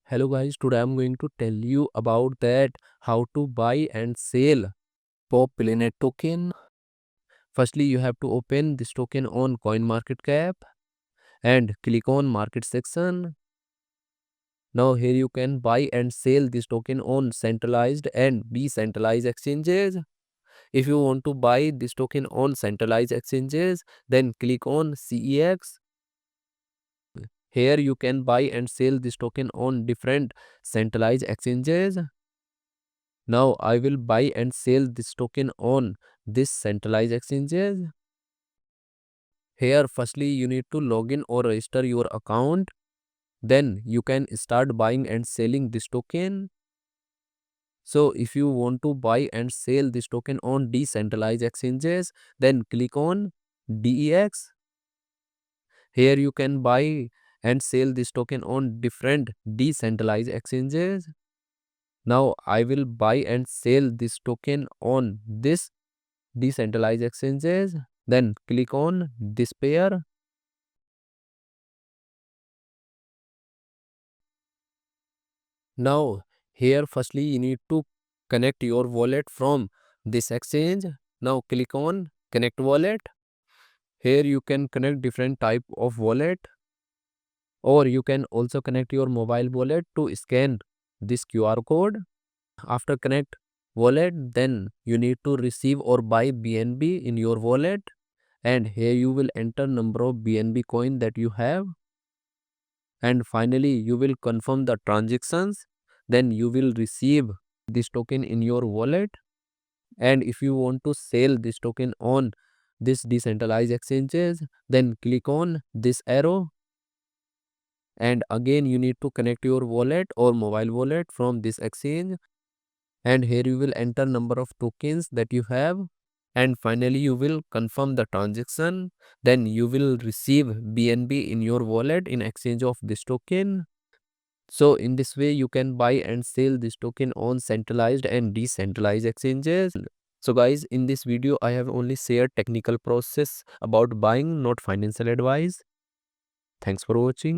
Hello guys, today I'm going to tell you about that how to buy and sell Pop Planet token. Firstly, you have to open this token on CoinMarketCap and click on market section. Now here you can buy and sell this token on centralized and decentralized exchanges. If you want to buy this token on centralized exchanges, then click on CEX. Here you can buy and sell this token on different centralized exchanges. Now I will buy and sell this token on this centralized exchanges. Here firstly you need to log in or register your account. Then you can start buying and selling this token. So if you want to buy and sell this token on decentralized exchanges, then click on DEX. Here you can buy and sell this token on different decentralized exchanges. Now I will buy and sell this token on this decentralized exchanges. Then click on this pair. Now here firstly you need to connect your wallet from this exchange. Now click on connect wallet. Here you can connect different type of wallet, or you can also connect your mobile wallet to scan this QR code. After connect wallet, then you need to receive or buy BNB in your wallet, and here you will enter number of BNB coin that you have, and finally you will confirm the transactions. Then you will receive this token in your wallet. And if you want to sell this token on this decentralized exchanges, then click on this arrow, and again you need to connect your wallet or mobile wallet from this exchange, and here you will enter number of tokens that you have, and finally you will confirm the transaction. Then you will receive BNB in your wallet in exchange of this token. So in this way you can buy and sell this token on centralized and decentralized exchanges. So guys, in this video I have only shared technical process about buying, not financial advice. Thanks for watching.